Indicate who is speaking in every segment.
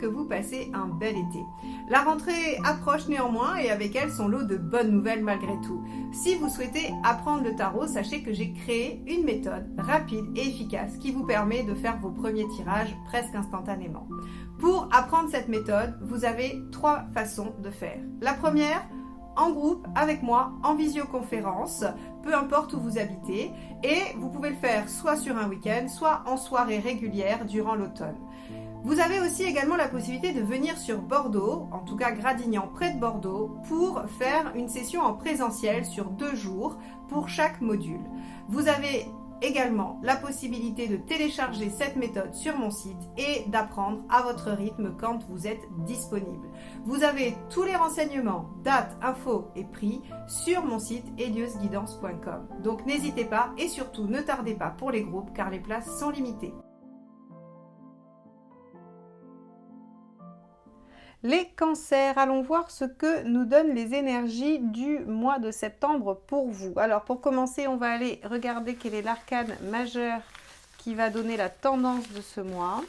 Speaker 1: que vous passez un bel été. La rentrée approche néanmoins et avec elle son lot de bonnes nouvelles malgré tout. Si vous souhaitez apprendre le tarot, sachez que j'ai créé une méthode rapide et efficace qui vous permet de faire vos premiers tirages presque instantanément. Pour apprendre cette méthode, vous avez 3 façons de faire. La première, en groupe, avec moi, en visioconférence, peu importe où vous habitez, et vous pouvez le faire soit sur un week-end, soit en soirée régulière durant l'automne. Vous avez aussi également la possibilité de venir sur Bordeaux, en tout cas Gradignan près de Bordeaux, pour faire une session en présentiel sur 2 jours pour chaque module. Vous avez également la possibilité de télécharger cette méthode sur mon site et d'apprendre à votre rythme quand vous êtes disponible. Vous avez tous les renseignements, dates, infos et prix sur mon site eliusguidance.com. Donc n'hésitez pas et surtout ne tardez pas pour les groupes car les places sont limitées. Les cancers, allons voir ce que nous donnent les énergies du mois de septembre pour vous. Alors pour commencer, on va aller regarder quel est l'arcane majeur qui va donner la tendance de ce mois.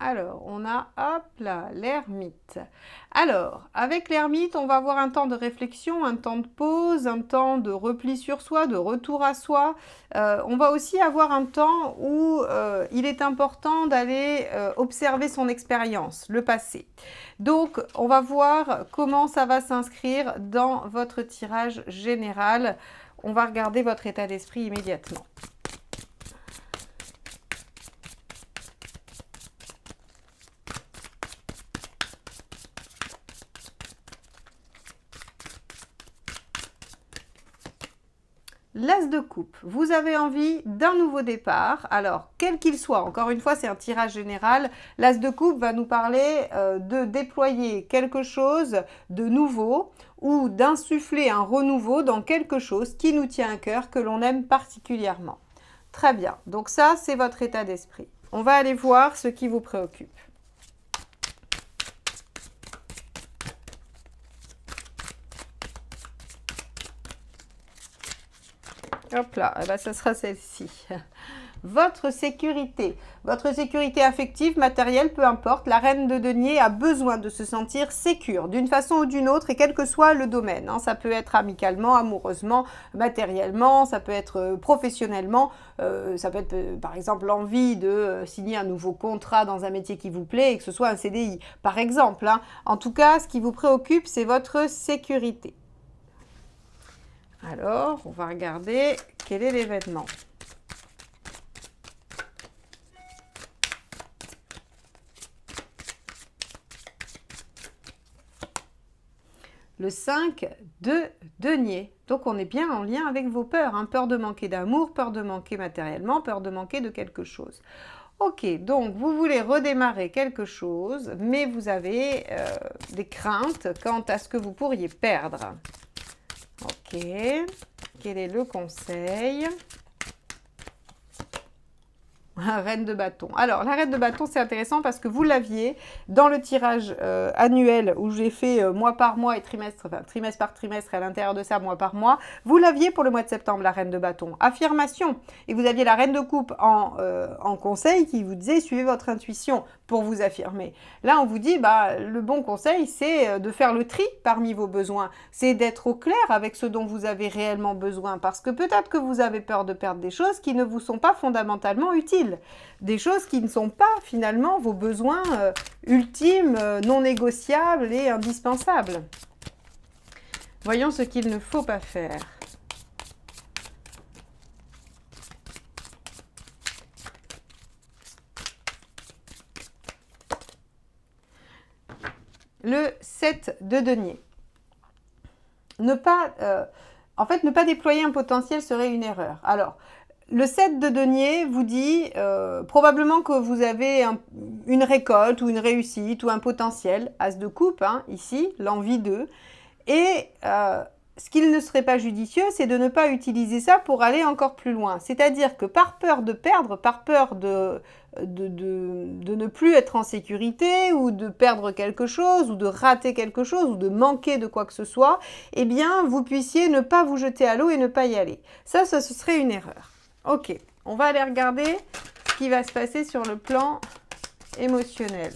Speaker 1: Alors, on a, hop là, l'ermite. Alors, avec l'ermite, on va avoir un temps de réflexion, un temps de pause, un temps de repli sur soi, de retour à soi. On va aussi avoir un temps où il est important d'aller observer son expérience, le passé. Donc, on va voir comment ça va s'inscrire dans votre tirage général. On va regarder votre état d'esprit immédiatement. L'As de coupe, vous avez envie d'un nouveau départ, alors quel qu'il soit, encore une fois c'est un tirage général, l'As de coupe va nous parler de déployer quelque chose de nouveau ou d'insuffler un renouveau dans quelque chose qui nous tient à cœur, que l'on aime particulièrement. Très bien, donc ça c'est votre état d'esprit. On va aller voir ce qui vous préoccupe. Hop là, eh ben, ça sera celle-ci. Votre sécurité affective, matérielle, peu importe, la reine de denier a besoin de se sentir sécure d'une façon ou d'une autre et quel que soit le domaine. Hein. Ça peut être amicalement, amoureusement, matériellement, ça peut être professionnellement, ça peut être par exemple l'envie de signer un nouveau contrat dans un métier qui vous plaît et que ce soit un CDI, par exemple. Hein. En tout cas, ce qui vous préoccupe, c'est votre sécurité. Alors, on va regarder quel est l'événement. Le 5 de denier. Donc, on est bien en lien avec vos peurs. Hein. Peur de manquer d'amour, peur de manquer matériellement, peur de manquer de quelque chose. Ok, donc vous voulez redémarrer quelque chose, mais vous avez des craintes quant à ce que vous pourriez perdre. Ok, quel est le conseil? Reine de bâton. Alors, la reine de bâton, c'est intéressant parce que vous l'aviez dans le tirage annuel où j'ai fait mois par mois et trimestre par trimestre, et à l'intérieur de ça, mois par mois. Vous l'aviez pour le mois de septembre, la reine de bâton. Affirmation. Et vous aviez la reine de coupe en conseil qui vous disait, suivez votre intuition pour vous affirmer. Là, on vous dit, bah, le bon conseil, c'est de faire le tri parmi vos besoins. C'est d'être au clair avec ce dont vous avez réellement besoin. Parce que peut-être que vous avez peur de perdre des choses qui ne vous sont pas fondamentalement utiles. Des choses qui ne sont pas finalement vos besoins ultimes, non négociables et indispensables. Voyons ce qu'il ne faut pas faire. Le 7 de denier. Ne pas déployer un potentiel serait une erreur. Alors, le 7 de denier vous dit probablement que vous avez une récolte ou une réussite ou un potentiel, as de coupe, hein, ici, l'envie de. Et ce qu'il ne serait pas judicieux, c'est de ne pas utiliser ça pour aller encore plus loin. C'est-à-dire que par peur de perdre, par peur de de ne plus être en sécurité ou de perdre quelque chose ou de rater quelque chose ou de manquer de quoi que ce soit, eh bien, vous puissiez ne pas vous jeter à l'eau et ne pas y aller. Ça, ce serait une erreur. Ok, on va aller regarder ce qui va se passer sur le plan émotionnel.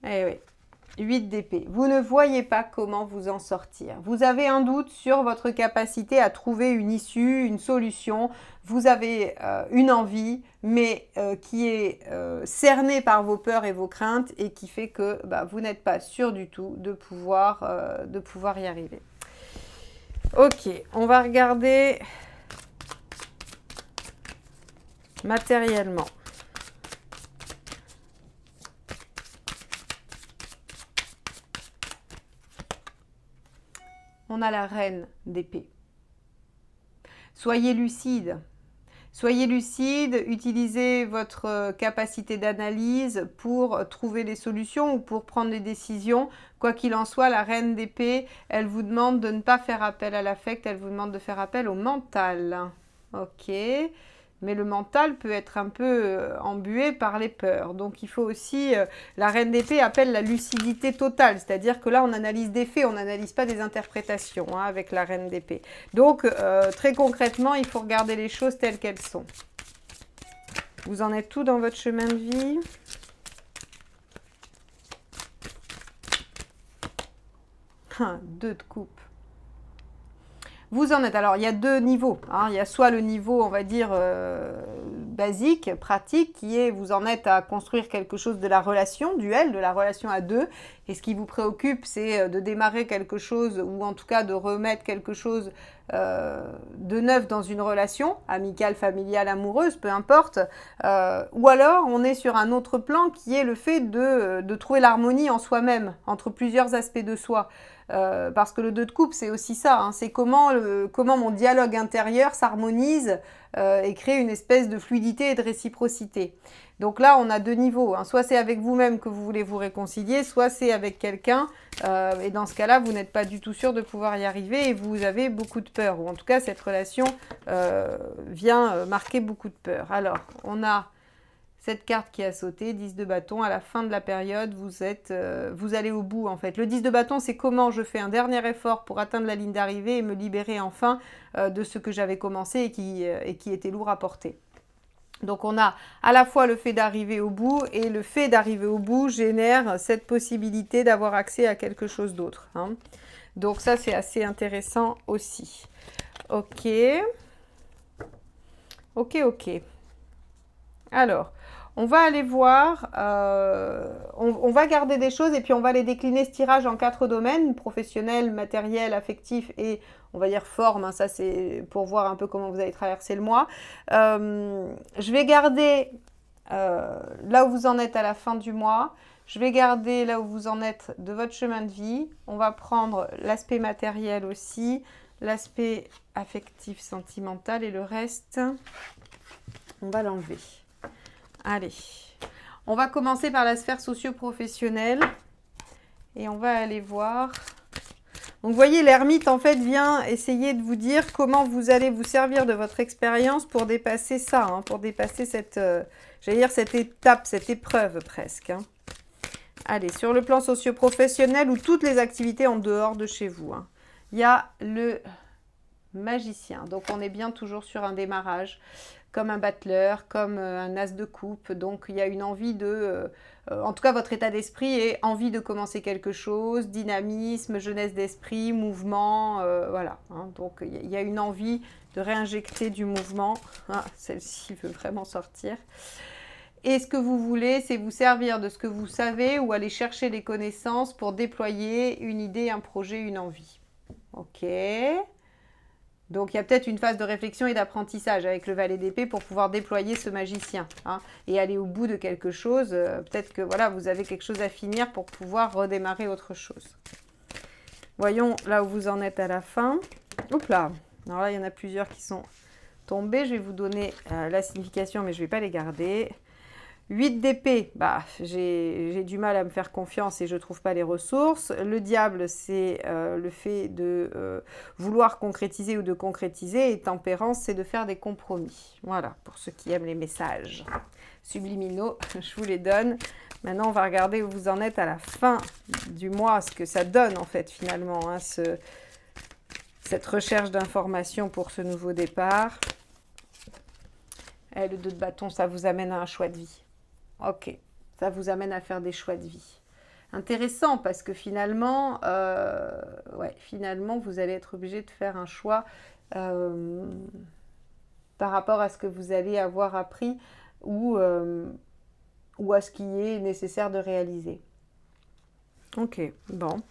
Speaker 1: Eh oui. 8 d'épée. Vous ne voyez pas comment vous en sortir. Vous avez un doute sur votre capacité à trouver une issue, une solution. Vous avez une envie, mais qui est cernée par vos peurs et vos craintes et qui fait que vous n'êtes pas sûr du tout de pouvoir y arriver. Ok, on va regarder matériellement. On a la reine d'épée. Soyez lucide. Soyez lucide, utilisez votre capacité d'analyse pour trouver des solutions ou pour prendre des décisions. Quoi qu'il en soit, la reine d'épée, elle vous demande de ne pas faire appel à l'affect, elle vous demande de faire appel au mental. Ok, mais le mental peut être un peu embué par les peurs. Donc il faut aussi, la reine d'épée appelle la lucidité totale, c'est-à-dire que là on analyse des faits, on n'analyse pas des interprétations avec la reine d'épée. Donc très concrètement, il faut regarder les choses telles qu'elles sont. Vous en êtes tout dans votre chemin de vie? Deux de coupe. Vous en êtes, alors il y a deux niveaux, il y a soit le niveau on va dire basique, pratique, qui est vous en êtes à construire quelque chose de la relation, duel, de la relation à deux, et ce qui vous préoccupe c'est de démarrer quelque chose ou en tout cas de remettre quelque chose de neuf dans une relation, amicale, familiale, amoureuse, peu importe, ou alors on est sur un autre plan qui est le fait de trouver l'harmonie en soi-même, entre plusieurs aspects de soi. Parce que le 2 de coupe, c'est aussi ça, c'est comment mon dialogue intérieur s'harmonise et crée une espèce de fluidité et de réciprocité. Donc là, on a deux niveaux, soit c'est avec vous-même que vous voulez vous réconcilier, soit c'est avec quelqu'un, et dans ce cas-là, vous n'êtes pas du tout sûr de pouvoir y arriver et vous avez beaucoup de peur, ou en tout cas, cette relation vient marquer beaucoup de peur. Alors, on a cette carte qui a sauté, 10 de bâton, à la fin de la période, vous allez au bout en fait. Le 10 de bâton, c'est comment je fais un dernier effort pour atteindre la ligne d'arrivée et me libérer enfin de ce que j'avais commencé et qui était lourd à porter. Donc on a à la fois le fait d'arriver au bout et le fait d'arriver au bout génère cette possibilité d'avoir accès à quelque chose d'autre. Donc ça, c'est assez intéressant aussi. Ok. Alors, on va aller voir, on va garder des choses et puis on va les décliner ce tirage en 4 domaines, professionnel, matériel, affectif et on va dire forme, ça c'est pour voir un peu comment vous allez traverser le mois. Je vais garder là où vous en êtes à la fin du mois, je vais garder là où vous en êtes de votre chemin de vie, on va prendre l'aspect matériel aussi, l'aspect affectif, sentimental et le reste, on va l'enlever. Allez, on va commencer par la sphère socio-professionnelle et on va aller voir. Donc vous voyez, l'ermite en fait vient essayer de vous dire comment vous allez vous servir de votre expérience pour dépasser ça, pour dépasser cette, j'allais dire cette étape, cette épreuve presque. Allez, sur le plan socio-professionnel ou toutes les activités en dehors de chez vous, il y a le magicien. Donc on est bien toujours sur un démarrage. Comme un battleur, comme un as de coupe. Donc, il y a une envie de... en tout cas, votre état d'esprit est envie de commencer quelque chose, dynamisme, jeunesse d'esprit, mouvement, voilà. Donc, il y a une envie de réinjecter du mouvement. Celle-ci veut vraiment sortir. Et ce que vous voulez, c'est vous servir de ce que vous savez ou aller chercher des connaissances pour déployer une idée, un projet, une envie. Ok. Donc, il y a peut-être une phase de réflexion et d'apprentissage avec le valet d'épée pour pouvoir déployer ce magicien et aller au bout de quelque chose. Peut-être que voilà, vous avez quelque chose à finir pour pouvoir redémarrer autre chose. Voyons là où vous en êtes à la fin. Oups là. Alors là, il y en a plusieurs qui sont tombés. Je vais vous donner la signification, mais je ne vais pas les garder. 8 d'épée, bah, j'ai du mal à me faire confiance et je ne trouve pas les ressources. Le diable, c'est le fait de vouloir concrétiser ou de concrétiser. Et tempérance, c'est de faire des compromis. Voilà, pour ceux qui aiment les messages subliminaux, je vous les donne. Maintenant, on va regarder où vous en êtes à la fin du mois, ce que ça donne en fait finalement, hein, cette recherche d'informations pour ce nouveau départ. Et le 2 de bâton, ça vous amène à un choix de vie. Ok, ça vous amène à faire des choix de vie. Intéressant parce que finalement, finalement, vous allez être obligé de faire un choix par rapport à ce que vous allez avoir appris ou à ce qui est nécessaire de réaliser. Ok, bon.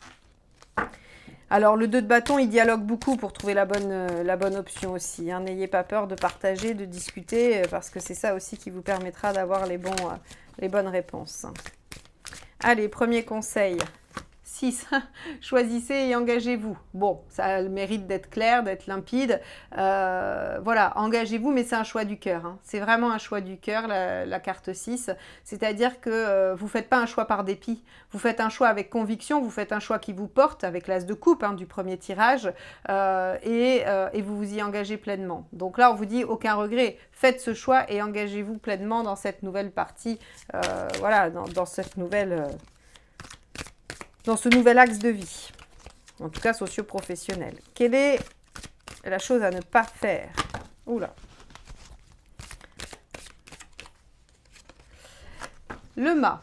Speaker 1: Alors, le 2 de bâton, il dialogue beaucoup pour trouver la bonne option aussi. Hein. N'ayez pas peur de partager, de discuter, parce que c'est ça aussi qui vous permettra d'avoir les bonnes réponses. Allez, premier conseil. 6. Choisissez et engagez-vous. Bon, ça a le mérite d'être clair, d'être limpide. Voilà, engagez-vous, mais c'est un choix du cœur. Hein. C'est vraiment un choix du cœur, la carte 6. C'est-à-dire que vous ne faites pas un choix par dépit. Vous faites un choix avec conviction, vous faites un choix qui vous porte, avec l'as de coupe du premier tirage, et vous vous y engagez pleinement. Donc là, on vous dit aucun regret. Faites ce choix et engagez-vous pleinement dans cette nouvelle partie, voilà, dans cette nouvelle... dans ce nouvel axe de vie, en tout cas socio-professionnel. Quelle est la chose à ne pas faire? Oula. Le mât.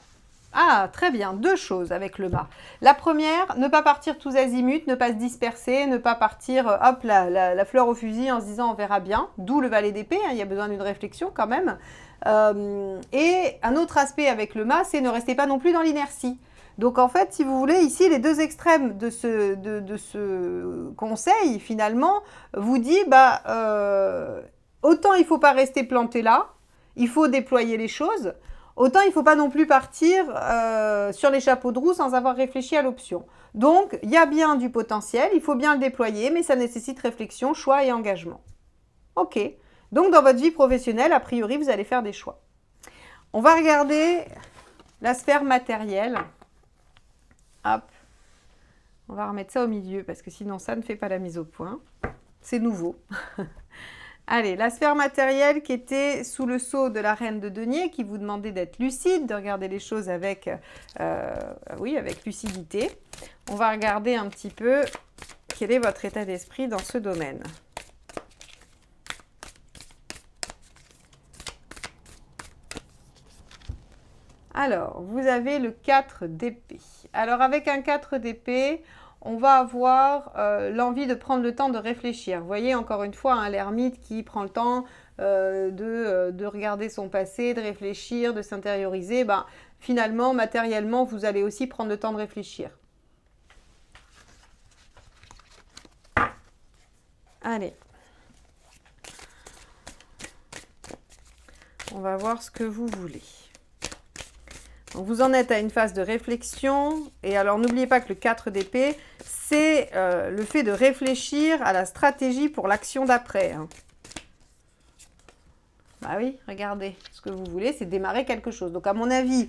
Speaker 1: Ah, très bien, 2 choses avec le mât. La première, ne pas partir tous azimuts, ne pas se disperser, ne pas partir, hop, la fleur au fusil en se disant on verra bien, d'où le valet d'épée, il y a besoin d'une réflexion quand même. Et un autre aspect avec le mât, c'est ne restez pas non plus dans l'inertie. Donc en fait, si vous voulez, ici, les 2 extrêmes de ce conseil, finalement, vous dit, autant il ne faut pas rester planté là, il faut déployer les choses, autant il ne faut pas non plus partir sur les chapeaux de roue sans avoir réfléchi à l'option. Donc, il y a bien du potentiel, il faut bien le déployer, mais ça nécessite réflexion, choix et engagement. Ok, donc dans votre vie professionnelle, a priori, vous allez faire des choix. On va regarder la sphère matérielle. Hop, on va remettre ça au milieu parce que sinon ça ne fait pas la mise au point. C'est nouveau. Allez, la sphère matérielle qui était sous le sceau de la reine de denier qui vous demandait d'être lucide, de regarder les choses avec lucidité. On va regarder un petit peu quel est votre état d'esprit dans ce domaine. Alors, vous avez le 4 d'épée. Alors, avec un 4 d'épée, on va avoir l'envie de prendre le temps de réfléchir. Vous voyez, encore une fois, l'ermite qui prend le temps de regarder son passé, de réfléchir, de s'intérioriser. Finalement, matériellement, vous allez aussi prendre le temps de réfléchir. Allez. On va voir ce que vous voulez. Donc vous en êtes à une phase de réflexion. Et alors, n'oubliez pas que le 4 d'épée, c'est le fait de réfléchir à la stratégie pour l'action d'après. Bah oui, regardez, ce que vous voulez, c'est démarrer quelque chose. Donc, à mon avis,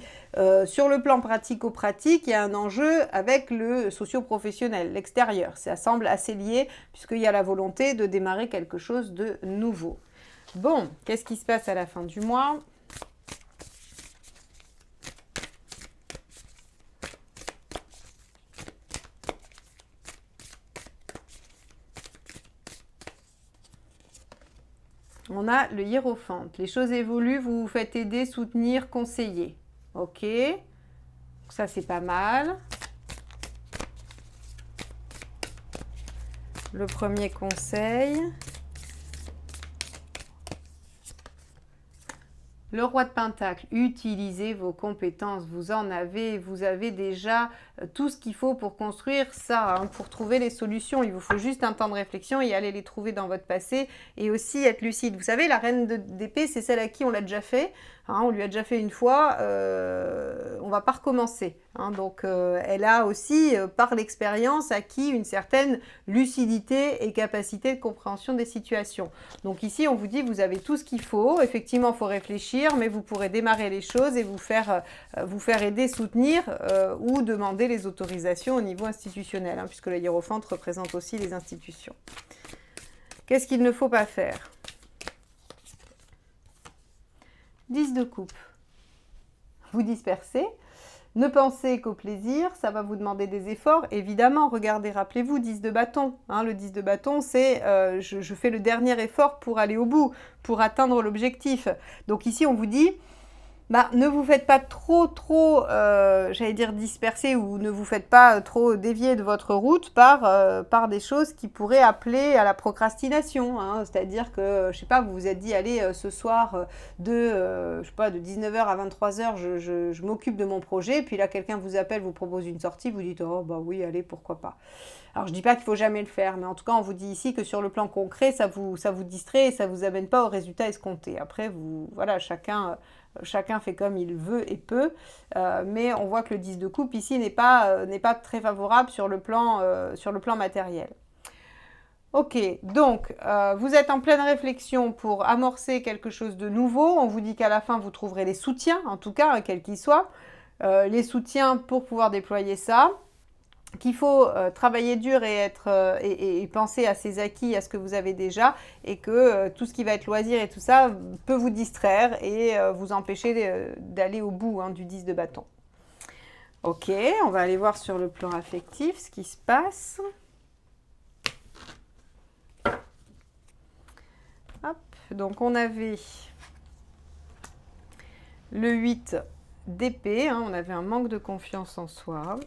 Speaker 1: sur le plan pratico-pratique, il y a un enjeu avec le socio-professionnel, l'extérieur. Ça semble assez lié, puisqu'il y a la volonté de démarrer quelque chose de nouveau. Bon, qu'est-ce qui se passe à la fin du mois ? On a le hiérophante. Les choses évoluent, vous vous faites aider, soutenir, conseiller. Ok. Ça, c'est pas mal. Le premier conseil. Le roi de Pentacle, utilisez vos compétences. Vous avez déjà
Speaker 2: tout ce qu'il faut pour construire ça, hein, pour trouver les solutions. Il vous faut juste un temps de réflexion et aller les trouver dans votre passé et aussi être lucide. Vous savez, la reine d'épée, c'est celle à qui on l'a déjà fait. Hein, on lui a déjà fait une fois, on va pas recommencer. Hein, donc elle a aussi, par l'expérience, acquis une certaine lucidité et capacité de compréhension des situations. Donc ici, on vous dit, vous avez tout ce qu'il faut. Effectivement, il faut réfléchir, mais vous pourrez démarrer les choses et vous faire aider, soutenir ou demander les autorisations au niveau institutionnel, hein, puisque le hiérophante représente aussi les institutions. Qu'est-ce qu'il ne faut pas faire ? 10 de coupe. Vous dispersez. Ne pensez qu'au plaisir, ça va vous demander des efforts. Évidemment, regardez, rappelez-vous, 10 de bâton. Hein, le 10 de bâton, c'est je fais le dernier effort pour aller au bout, pour atteindre l'objectif. Donc ici, on vous dit, ne vous faites pas trop, j'allais dire disperser, ou ne vous faites pas trop dévier de votre route par des choses qui pourraient appeler à la procrastination. Hein. C'est-à-dire que, je sais pas, vous vous êtes dit, allez, ce soir, de 19h à 23h, je m'occupe de mon projet, puis là, quelqu'un vous appelle, vous propose une sortie, vous dites, oh, bah oui, allez, pourquoi pas. Alors, je dis pas qu'il faut jamais le faire, mais en tout cas, on vous dit ici que sur le plan concret, ça vous distrait et ça vous amène pas au résultat escompté. Après, voilà, chacun fait comme il veut et peut, mais on voit que le 10 de coupe ici n'est pas très favorable sur le plan matériel. Ok, donc vous êtes en pleine réflexion pour amorcer quelque chose de nouveau. On vous dit qu'à la fin, vous trouverez les soutiens, en tout cas, quels qu'ils soient, les soutiens pour pouvoir déployer ça. Qu'il faut travailler dur et penser à ses acquis, à ce que vous avez déjà, et que tout ce qui va être loisir et tout ça peut vous distraire et vous empêcher d'aller au bout, hein, du 10 de bâton. Ok, on va aller voir sur le plan affectif ce qui se passe. Hop, donc on avait le 8 d'épée, hein, on avait un manque de confiance en soi.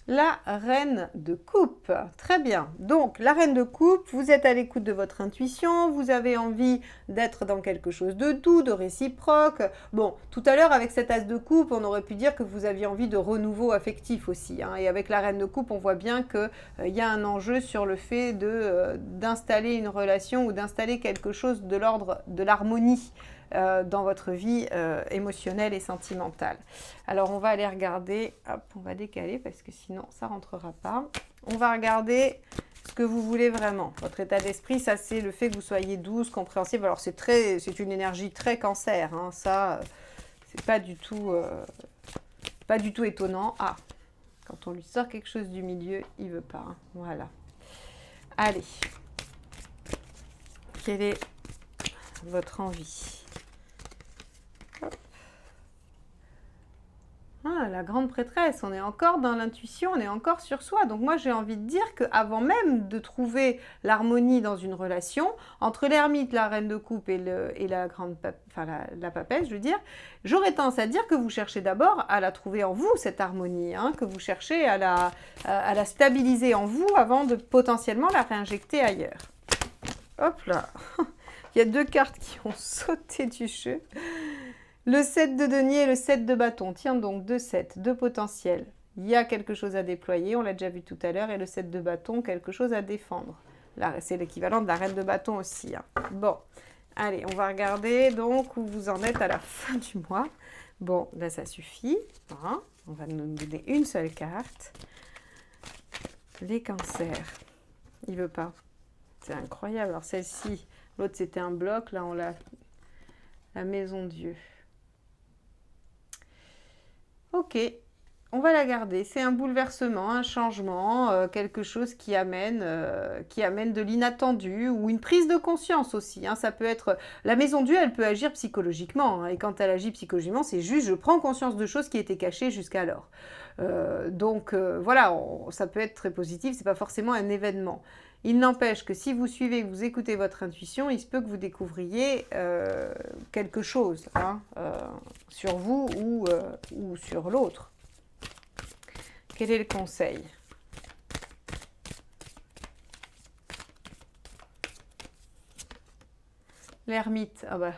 Speaker 2: La reine de coupe. Très bien. Donc, la reine de coupe, vous êtes à l'écoute de votre intuition, vous avez envie d'être dans quelque chose de doux, de réciproque. Bon, tout à l'heure, avec cet as de coupe, on aurait pu dire que vous aviez envie de renouveau affectif aussi. Hein. Et avec la reine de coupe, on voit bien qu'il y a un enjeu sur le fait d'installer une relation ou d'installer quelque chose de l'ordre de l'harmonie. Dans votre vie émotionnelle et sentimentale. Alors, on va aller regarder, hop, on va décaler parce que sinon, ça ne rentrera pas. On va regarder ce que vous voulez vraiment. Votre état d'esprit, ça, c'est le fait que vous soyez douce, compréhensible. Alors, c'est une énergie très cancer, hein, ça, c'est pas du tout étonnant. Ah, quand on lui sort quelque chose du milieu, il veut pas. Hein. Voilà. Allez. Quelle est votre envie ? Ah, la grande prêtresse, on est encore dans l'intuition, on est encore sur soi. Donc moi, j'ai envie de dire qu'avant même de trouver l'harmonie dans une relation, entre l'ermite, la reine de coupe et la papesse, je veux dire, j'aurais tendance à dire que vous cherchez d'abord à la trouver en vous, cette harmonie, hein, que vous cherchez à la stabiliser en vous avant de potentiellement la réinjecter ailleurs. Hop là, il y a 2 cartes qui ont sauté du jeu. Le 7 de denier et le 7 de bâton. Tiens donc, 2 7, 2 potentiels. Il y a quelque chose à déployer, on l'a déjà vu tout à l'heure, et le 7 de bâton, quelque chose à défendre. Là, c'est l'équivalent de la reine de bâton aussi. Hein. Bon, allez, on va regarder donc où vous en êtes à la fin du mois. Bon, là, ça suffit. Hein. On va nous donner une seule carte. Les cancers. Il veut pas. C'est incroyable. Alors, celle-ci, l'autre, c'était un bloc. Là, on l'a... La maison Dieu. Ok, on va la garder. C'est un bouleversement, un changement, quelque chose qui amène de l'inattendu ou une prise de conscience aussi. Hein. Ça peut être la maison Dieu, elle peut agir psychologiquement. Hein, et quand elle agit psychologiquement, c'est juste je prends conscience de choses qui étaient cachées jusqu'alors. Donc voilà, ça peut être très positif. C'est pas forcément un événement. Il n'empêche que si vous suivez, que vous écoutez votre intuition, il se peut que vous découvriez quelque chose hein, sur vous ou sur l'autre. Quel est le conseil? L'ermite, ah bah,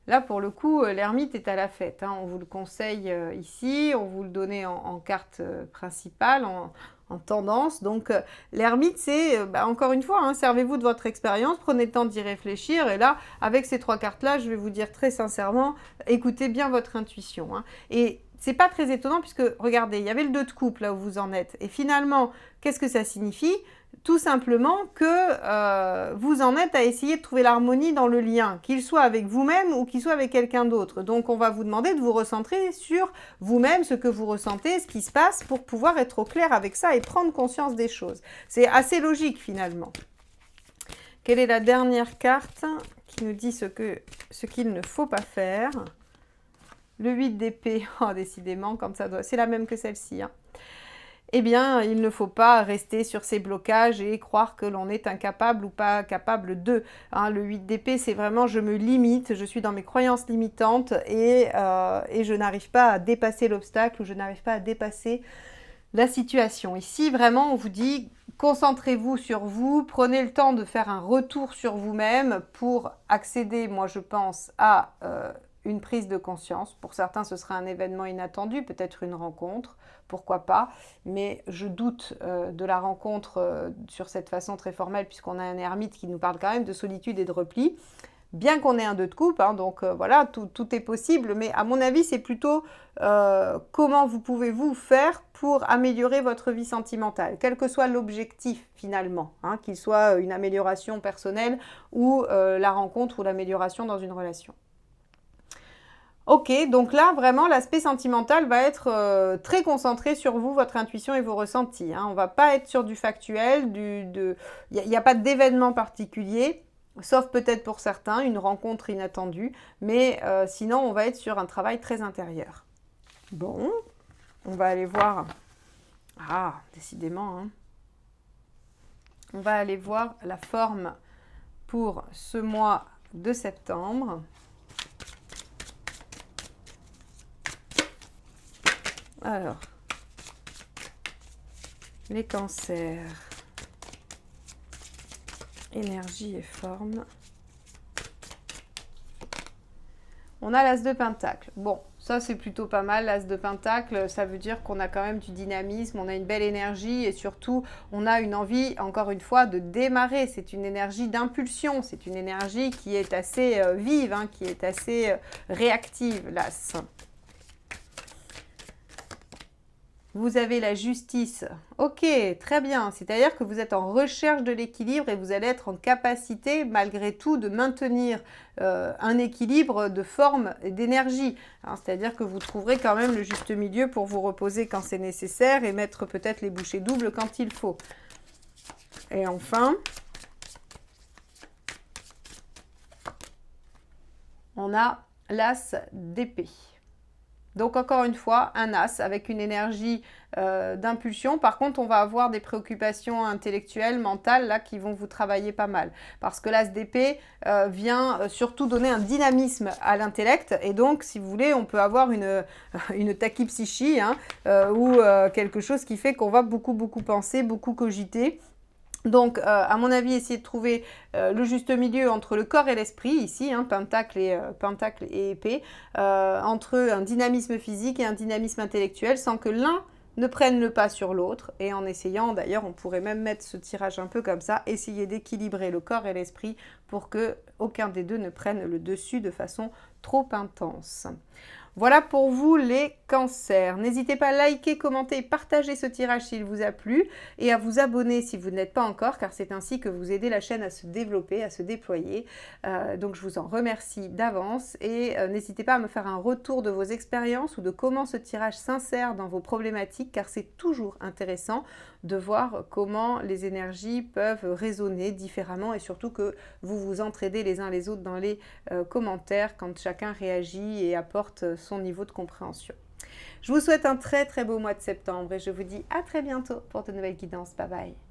Speaker 2: là pour le coup, l'ermite est à la fête. Hein. On vous le conseille ici, on vous le donnait en carte principale, en tendance. Donc l'ermite, c'est, encore une fois, hein, servez-vous de votre expérience, prenez le temps d'y réfléchir. Et là, avec ces 3 cartes-là, je vais vous dire très sincèrement, écoutez bien votre intuition. Hein. Et c'est pas très étonnant puisque, regardez, il y avait le 2 de coupe là où vous en êtes. Et finalement, qu'est-ce que ça signifie? Tout simplement que vous en êtes à essayer de trouver l'harmonie dans le lien, qu'il soit avec vous-même ou qu'il soit avec quelqu'un d'autre. Donc on va vous demander de vous recentrer sur vous-même, ce que vous ressentez, ce qui se passe, pour pouvoir être au clair avec ça et prendre conscience des choses. C'est assez logique finalement. Quelle est la dernière carte qui nous dit ce qu'il ne faut pas faire? Le 8 d'épée, oh, décidément, comme ça doit... C'est la même que celle-ci, hein. Eh bien, il ne faut pas rester sur ces blocages et croire que l'on est incapable ou pas capable de. Hein, le 8 d'épée, c'est vraiment je me limite, je suis dans mes croyances limitantes et je n'arrive pas à dépasser l'obstacle ou je n'arrive pas à dépasser la situation. Ici, vraiment, on vous dit, concentrez-vous sur vous, prenez le temps de faire un retour sur vous-même pour accéder, moi je pense, à une prise de conscience. Pour certains, ce sera un événement inattendu, peut-être une rencontre, pourquoi pas, mais je doute de la rencontre sur cette façon très formelle, puisqu'on a un ermite qui nous parle quand même de solitude et de repli, bien qu'on ait un 2 de coupe, hein, donc voilà, tout est possible, mais à mon avis, c'est plutôt comment vous pouvez vous faire pour améliorer votre vie sentimentale, quel que soit l'objectif finalement, hein, qu'il soit une amélioration personnelle ou la rencontre ou l'amélioration dans une relation. Ok, donc là, vraiment, l'aspect sentimental va être très concentré sur vous, votre intuition et vos ressentis. Hein. On ne va pas être sur du factuel, il n'y a pas d'événement particulier, sauf peut-être pour certains, une rencontre inattendue, mais sinon, on va être sur un travail très intérieur. Bon, on va aller voir... Ah, décidément, hein. On va aller voir la forme pour ce mois de septembre. Alors, les cancers, énergie et forme. On a l'as de pentacle. Bon, ça c'est plutôt pas mal, l'as de pentacle, ça veut dire qu'on a quand même du dynamisme, on a une belle énergie et surtout on a une envie, encore une fois, de démarrer. C'est une énergie d'impulsion, c'est une énergie qui est assez vive, hein, qui est assez réactive, l'as. Vous avez la justice. Ok, très bien. C'est-à-dire que vous êtes en recherche de l'équilibre et vous allez être en capacité, malgré tout, de maintenir un équilibre de forme et d'énergie. C'est-à-dire que vous trouverez quand même le juste milieu pour vous reposer quand c'est nécessaire et mettre peut-être les bouchées doubles quand il faut. Et enfin, on a l'as d'épée. Donc encore une fois, un as avec une énergie d'impulsion. Par contre, on va avoir des préoccupations intellectuelles, mentales, là, qui vont vous travailler pas mal. Parce que l'as d'épée vient surtout donner un dynamisme à l'intellect. Et donc, si vous voulez, on peut avoir une tachypsychie, hein, ou quelque chose qui fait qu'on va beaucoup penser, beaucoup cogiter. Donc, à mon avis, essayez de trouver le juste milieu entre le corps et l'esprit, ici, hein, pentacle et épée, entre un dynamisme physique et un dynamisme intellectuel, sans que l'un ne prenne le pas sur l'autre. Et en essayant, d'ailleurs, on pourrait même mettre ce tirage un peu comme ça, essayer d'équilibrer le corps et l'esprit pour que aucun des deux ne prenne le dessus de façon trop intense. Voilà pour vous les cancers. N'hésitez pas à liker, commenter et partager ce tirage s'il vous a plu et à vous abonner si vous ne l'êtes pas encore car c'est ainsi que vous aidez la chaîne à se développer, à se déployer. Donc je vous en remercie d'avance et n'hésitez pas à me faire un retour de vos expériences ou de comment ce tirage s'insère dans vos problématiques car c'est toujours intéressant de voir comment les énergies peuvent résonner différemment et surtout que vous vous entraidez les uns les autres dans les commentaires quand chacun réagit et apporte son niveau de compréhension. Je vous souhaite un très beau mois de septembre et je vous dis à très bientôt pour de nouvelles guidances. Bye bye.